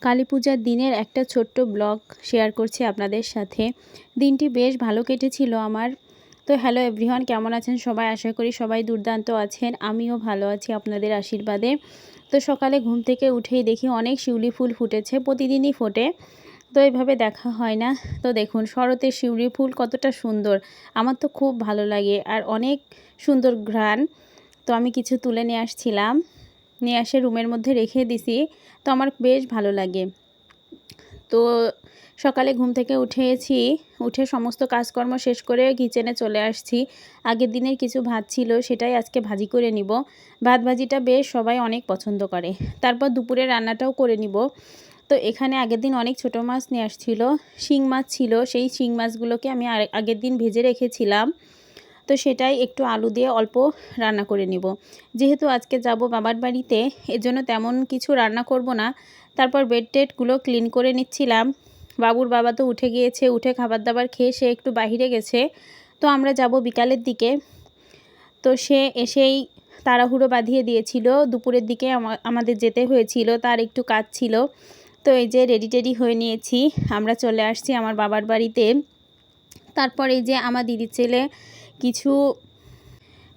কালী পূজার দিনের একটা ছোট্ট ব্লগ শেয়ার করছি আপনাদের সাথে। দিনটি বেশ ভালো কেটেছিল আমার। তো হ্যালো এভরিওয়ান, কেমন আছেন সবাই? আশা করি সবাই দুর্দান্ত আছেন। আমিও ভালো আছি আপনাদের আশীর্বাদে। তো সকালে ঘুম থেকে উঠেই দেখি অনেক শিউলি ফুল ফুটেছে, প্রতিদিনই ফোটে। তো এইভাবে দেখা হয় না। তো দেখুন শরতের শিউলি ফুল কতটা সুন্দর, আমার তো খুব ভালো লাগে আর অনেক সুন্দর ঘ্রাণ। তো আমি কিছু তুলে নিয়ে আসছিলাম, নিয়ে এসে রুমের মধ্যে রেখে দিছি। তো আমার বেশ ভালো লাগে। তো সকালে ঘুম থেকে উঠে সমস্ত কাজকর্ম শেষ করে কিচেনে চলে আসছি। আগের দিনের কিছু ভাত ছিল, সেটাই আজকে ভাজি করে নিব। ভাত ভাজিটা বেশ সবাই অনেক পছন্দ করে। তারপর দুপুরে রান্নাটাও করে নিব। তো এখানে আগের দিন অনেক ছোট মাছ নিয়ে আসছিল, শিং মাছ ছিল। সেই শিং মাছগুলোকে আমি আগের দিন ভেজে রেখেছিলাম। তো সেটাই একটু আলু দিয়ে অল্প রান্না করে নিব। যেহেতু আজকে যাব বাবার বাড়িতে, এজন্য তেমন কিছু রান্না করব না। তারপর বেড টেডগুলো ক্লিন করে নিচ্ছিলাম। বাবুর বাবা তো উঠে গিয়েছে, উঠে খাবার দাবার খেয়ে সে একটু বাহিরে গেছে। তো আমরা যাব বিকালের দিকে। তো সে এসেই তাড়াহুড়ো বাঁধিয়ে দিয়েছিল। দুপুরের দিকে আমাদের যেতে হয়েছিল, তার একটু কাজ ছিল। তো এই যে রেডি টেডি হয়ে নিয়েছি, আমরা চলে আসছি আমার বাবার বাড়িতে। তারপর এই যে আমার দিদির ছেলে কিছু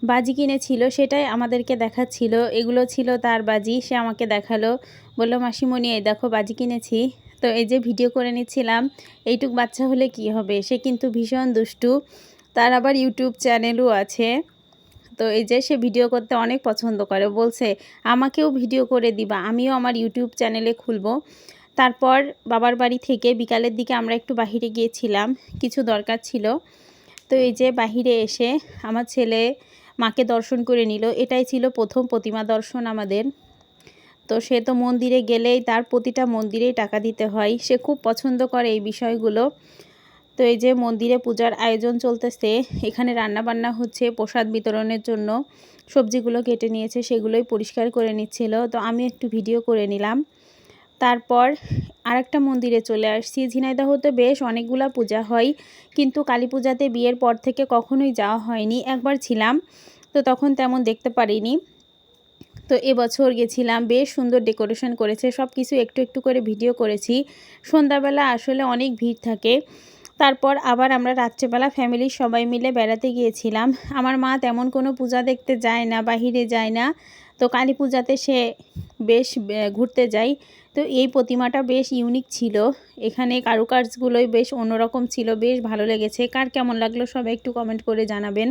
বাজি কিনেছিল, সেটাই আমাদেরকে দেখাচ্ছিল। এগুলো ছিল তার বাজি, সে আমাকে দেখালো, বললো মাসিমণি এই দেখো বাজি কিনেছি। তো এই যে ভিডিও করে নিচ্ছিলাম। এইটুক বাচ্চা হলে কি হবে, সে কিন্তু ভীষণ দুষ্টু। তার আবার ইউটিউব চ্যানেলও আছে। তো এই যে সে ভিডিও করতে অনেক পছন্দ করে, বলছে আমাকেও ভিডিও করে দিবা, আমিও আমার ইউটিউব চ্যানেলে খুলব। তারপর বাবার বাড়ি থেকে বিকালের দিকে আমরা একটু বাহিরে গিয়েছিলাম, কিছু দরকার ছিল। তো এই যে বাহিরে এসে আমার ছেলে মাকে দর্শন করে নিল। এটাই ছিল প্রথম প্রতিমা দর্শন আমাদের। তো সে তো মন্দিরে গেলেই তার প্রতিটা মন্দিরেই টাকা দিতে হয়, সে খুব পছন্দ করে এই বিষয়গুলো। তো এই যে মন্দিরে পূজার আয়োজন চলতেছে, এখানে রান্না বান্না হচ্ছে প্রসাদ বিতরণের জন্য। সবজিগুলো কেটে নিয়েছে, সেগুলোই পরিষ্কার করে নিচ্ছিল। তো আমি একটু ভিডিও করে নিলাম। তারপর আরেকটা মন্দিরে চলে আসছি। ঝিনাইদহতে বেশ অনেকগুলা পূজা হয়, কিন্তু কালী পূজাতে বিয়ের পর থেকে কখনোই যাওয়া হয়নি। একবার ছিলাম, তো তখন তেমন দেখতে পারিনি। তো এবছর গেছিলাম, বেশ সুন্দর ডেকোরেশন করেছে, সব কিছু একটু একটু করে ভিডিও করেছি। সন্ধ্যাবেলা আসলে অনেক ভিড় থাকে। তারপর আবার আমরা রাত্রেবেলা ফ্যামিলির সবাই মিলে বেড়াতে গিয়েছিলাম। আমার মা তেমন কোনো পূজা দেখতে যায় না, বাহিরে যায় না। তো কালী পূজাতে সে বেশ ঘুরতে যায়। তো এই প্রতিমাটা বেশ ইউনিক ছিল, এখানে কারুকার্যগুলোই বেশ অন্যরকম ছিল, বেশ ভালো লেগেছে। কার কেমন লাগলো সবাই একটু কমেন্ট করে জানাবেন।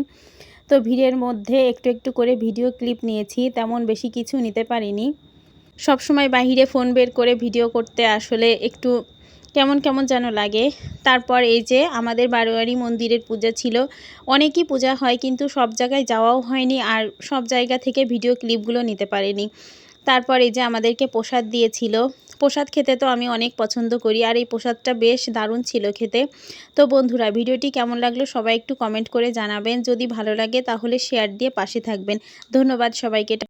তো ভিড়ের মধ্যে একটু একটু করে ভিডিও ক্লিপ নিয়েছি, তেমন বেশি কিছু নিতে পারিনি। সবসময় বাহিরে ফোন বের করে ভিডিও করতে আসলে একটু কেমন কেমন যেন লাগে। তারপর এই যে আমাদের বারোয়ারি মন্দিরের পূজা ছিল। অনেকই পূজা হয়, কিন্তু সব জায়গায় যাওয়াও হয়নি, আর সব জায়গা থেকে ভিডিও ক্লিপগুলো নিতে পারিনি। তারপর এই যে আমাদেরকে প্রসাদ দিয়েছিল। প্রসাদ খেতে তো আমি অনেক পছন্দ করি, আর এই প্রসাদটা বেশ দারুণ ছিল খেতে। তো বন্ধুরা, ভিডিওটি কেমন লাগলো সবাই একটু কমেন্ট করে জানাবেন। যদি ভালো লাগে তাহলে শেয়ার দিয়ে পাশে থাকবেন। ধন্যবাদ সবাইকে।